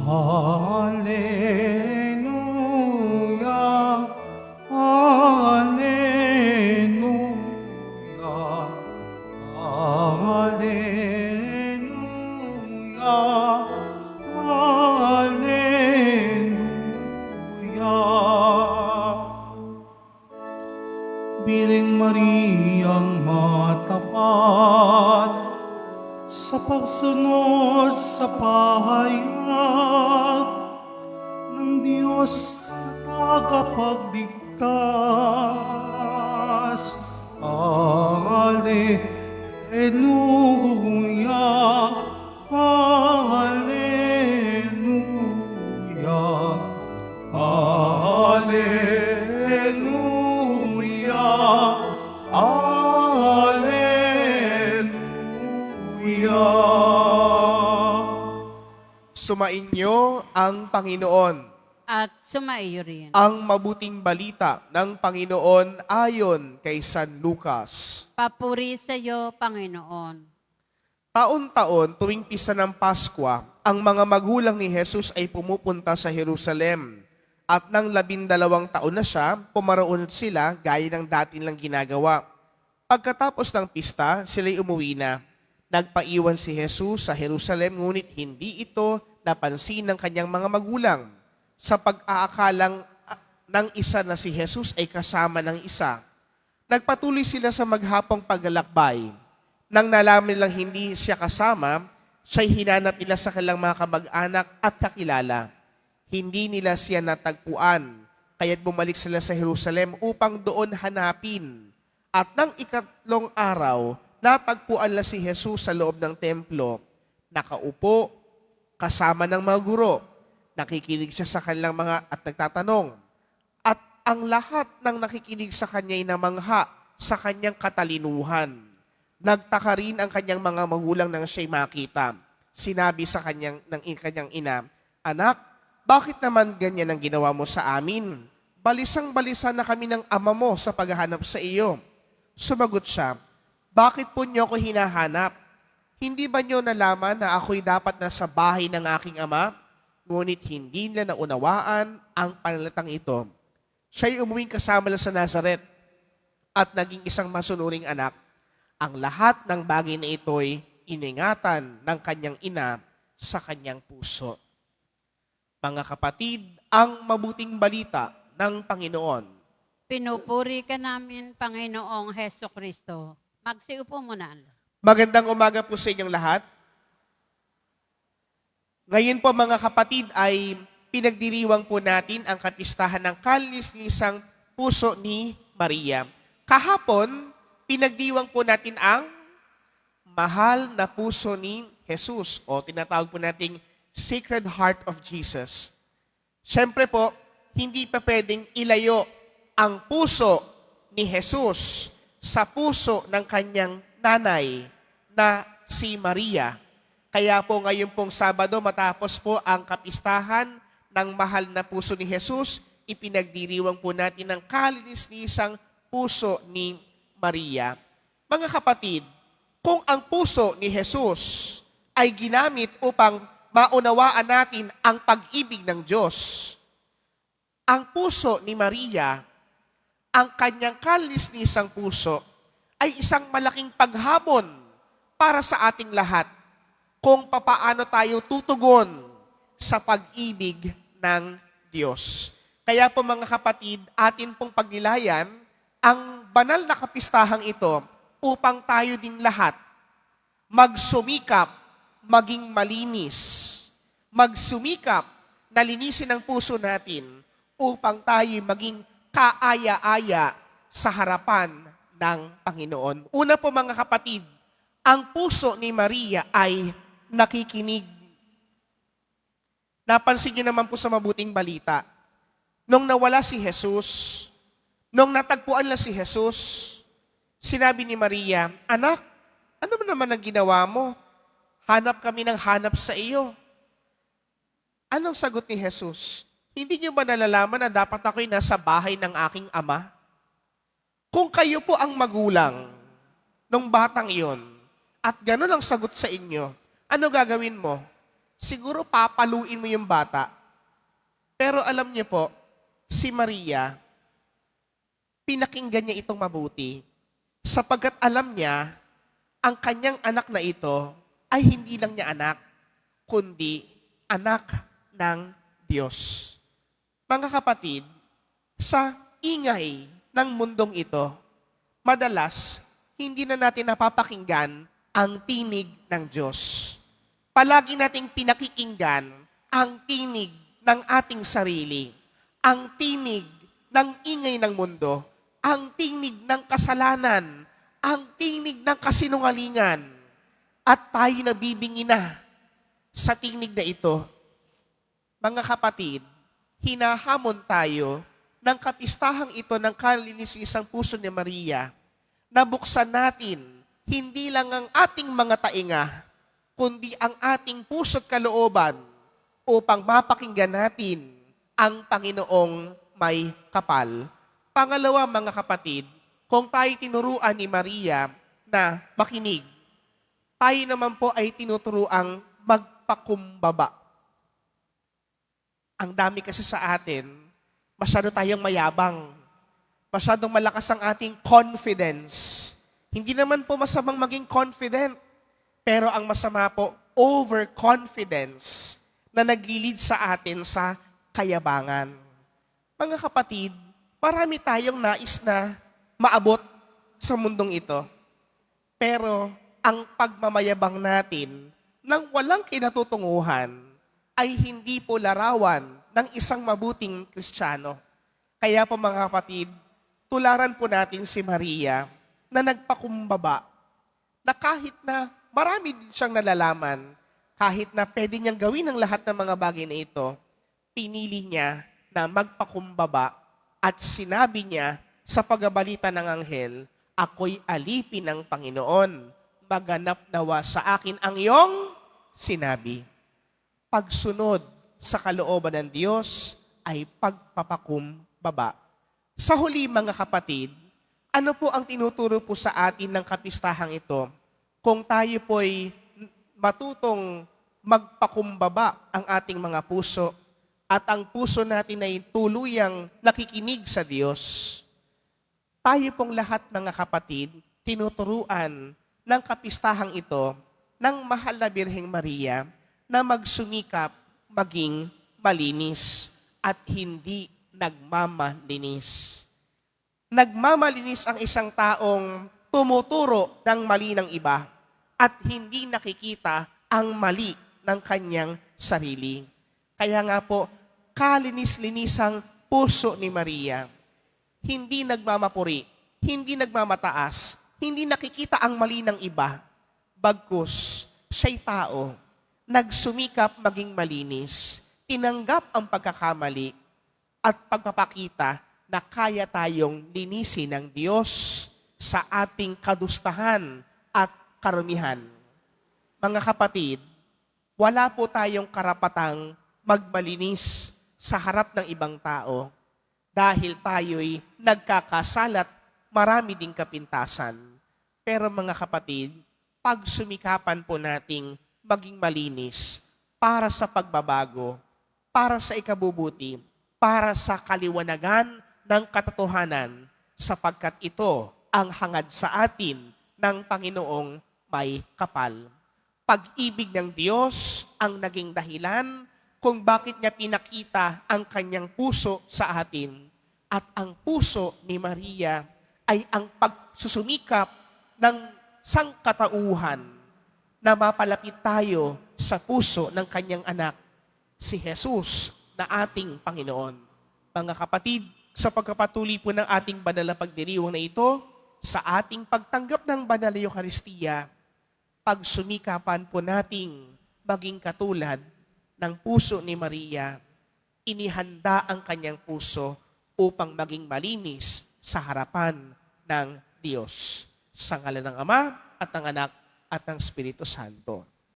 Hallelujah, Hallelujah, Hallelujah, Hallelujah. Biring Mariang matapat sa pagsunod sa pahayag ng Diyos na tagapagligtas. Hallelujah, Hallelujah, Hallelujah, Hallelujah. Sumainyo ang Panginoon. At sumaiyo rin. Ang mabuting balita ng Panginoon ayon kay San Lucas. Papuri sa iyo, Panginoon. Taon-taon tuwing pista ng Pasko, ang mga magulang ni Jesus ay pumupunta sa Jerusalem. At nang 12 taon na siya, pumaroon sila gaya ng dati nilang ginagawa. Pagkatapos ng pista, sila'y umuwi na. Nagpaiwan si Jesus sa Jerusalem, ngunit hindi ito napansin ng kanyang mga magulang. Sa pag-aakalang ng isa na si Jesus ay kasama ng isa. Nagpatuloy sila sa maghapong paglalakbay. Nang nalaman nilang hindi siya kasama, siya'y hinanap nila sa kanilang mga kamag-anak at kakilala. Hindi nila siya natagpuan, kaya't bumalik sila sa Jerusalem upang doon hanapin. At nang 3 araw, natagpuan na si Jesus sa loob ng templo, nakaupo, kasama ng mga guro. Nakikinig siya sa kanilang mga at nagtatanong. At ang lahat ng nakikinig sa kanya ay namangha sa kanyang katalinuhan. Nagtaka rin ang kanyang mga magulang nang siya'y makita. Sinabi sa kanyang ina, "Anak, bakit naman ganyan ang ginawa mo sa amin? Balisang-balisa na kami ng ama mo sa paghahanap sa iyo." Sumagot siya, "Bakit po niyo ako hinahanap? Hindi ba niyo nalaman na ako'y dapat nasa bahay ng aking ama?" Ngunit hindi nila naunawaan ang panalatang ito. Siya'y umuwing kasama nila sa Nazaret at naging isang masunuring anak. Ang lahat ng bagay na ito'y iningatan ng kanyang ina sa kanyang puso. Mga kapatid, ang mabuting balita ng Panginoon. Pinupuri ka namin, Panginoong Heso Kristo. Magsiupo muna. Magandang umaga po sa inyong lahat. Ngayon po mga kapatid ay pinagdiriwang po natin ang kapistahan ng kalinisan puso ni Maria. Kahapon, pinagdiwang po natin ang mahal na puso ni Jesus o tinatawag po nating Sacred Heart of Jesus. Siyempre po, hindi pa pwedeng ilayo ang puso ni Jesus sa puso ng kanyang nanay na si Maria. Kaya po ngayon pong Sabado, matapos po ang kapistahan ng mahal na puso ni Jesus, ipinagdiriwang po natin ang kalinisan puso ni Maria. Mga kapatid, kung ang puso ni Jesus ay ginamit upang maunawaan natin ang pag-ibig ng Diyos, ang puso ni Maria, ang kanyang kalinisang puso, ay isang malaking paghamon para sa ating lahat kung papaano tayo tutugon sa pag-ibig ng Diyos. Kaya po mga kapatid, atin pong pagnilayan ang banal na kapistahang ito upang tayo din lahat magsumikap, maging malinis, magsumikap na linisin ang puso natin upang tayo maging kaaya-aya sa harapan ng Panginoon. Una po mga kapatid, ang puso ni Maria ay nakikinig. Napansin niyo naman po sa mabuting balita, nung nawala si Jesus, nung natagpuan na si Jesus, sinabi ni Maria, "Anak, ano ba naman ang ginawa mo? Hanap kami ng hanap sa iyo." Anong sagot ni Jesus? "Hindi niyo ba nalalaman na dapat ako'y nasa bahay ng aking ama?" Kung kayo po ang magulang nung batang iyon, at gano'n ang sagot sa inyo, ano gagawin mo? siguro papaluin mo yung bata. Pero alam niyo po, si Maria, pinakinggan niya itong mabuti sapagkat alam niya ang kanyang anak na ito ay hindi lang niya anak, kundi anak ng Diyos. Mga kapatid, sa ingay ng mundong ito, madalas hindi na natin napapakinggan ang tinig ng Diyos. Palagi nating pinakikinggan ang tinig ng ating sarili, ang tinig ng ingay ng mundo, ang tinig ng kasalanan, ang tinig ng kasinungalingan, at tayo nabibingi na sa tinig na ito. Mga kapatid, hinahamon tayo ng kapistahang ito ng kalininisang puso ni Maria na buksan natin hindi lang ang ating mga tainga, kundi ang ating puso't kalooban upang mapakinggan natin ang Panginoong may kapal. Pangalawa, mga kapatid, kung tayo tinuruan ni Maria na makinig, tayo naman po ay tinuturuang magpakumbaba. Ang dami kasi sa atin, masyado tayong mayabang. Masyadong malakas ang ating confidence. Hindi naman po masamang maging confident. Pero ang masama po, overconfidence na naglilid sa atin sa kayabangan. Mga kapatid, marami tayong nais na maabot sa mundong ito. Pero ang pagmamayabang natin nang walang kinatutunguhan ay hindi po larawan ng isang mabuting Kristiyano. Kaya po mga kapatid, tularan po natin si Maria na nagpakumbaba, na kahit na marami din siyang nalalaman, kahit na pwede niyang gawin ang lahat ng mga bagay na ito, pinili niya na magpakumbaba at sinabi niya sa pagbabalita ng anghel, ako'y alipin ng Panginoon, maganap nawa sa akin ang iyong sinabi. Pagsunod sa kalooban ng Diyos ay pagpapakumbaba. Sa huli, mga kapatid, ano po ang tinuturo po sa atin ng kapistahang ito? Kung tayo po'y matutong magpakumbaba ang ating mga puso at ang puso natin ay tuluyang nakikinig sa Diyos, tayo pong lahat, mga kapatid, tinuturuan ng kapistahang ito ng mahal na Birheng Maria na magsumikap maging malinis at hindi nagmamalinis. Nagmamalinis ang isang taong tumuturo ng mali ng iba at hindi nakikita ang mali ng kanyang sarili. Kaya nga po, kalinis-linisang puso ni Maria. Hindi nagmamapuri, hindi nagmamataas, hindi nakikita ang mali ng iba. Bagkus, siya'y tao, nagsumikap maging malinis, tinanggap ang pagkakamali at pagpapakita na kaya tayong linisin ng Diyos sa ating kadustahan at karumihan. Mga kapatid, wala po tayong karapatang magmalinis sa harap ng ibang tao dahil tayo'y nagkakasalat, marami ding kapintasan. Pero mga kapatid, pagsumikapan po nating maging malinis para sa pagbabago, para sa ikabubuti, para sa kaliwanagan ng katotohanan, sapagkat ito ang hangad sa atin ng Panginoong may kapal. Pag-ibig ng Diyos ang naging dahilan kung bakit niya pinakita ang kanyang puso sa atin. At ang puso ni Maria ay ang pagsusumikap ng sangkatauhan na mapalapit tayo sa puso ng kanyang anak, si Jesus na ating Panginoon. Mga kapatid, sa pagkapatuloy po ng ating banal na pagdiriwang na ito, sa ating pagtanggap ng banal na Eucharistia, pagsumikapan po nating maging katulad ng puso ni Maria. Inihanda ang kanyang puso upang maging malinis sa harapan ng Diyos. Sa ngalan ng Ama at ng Anak at ng Espiritu Santo.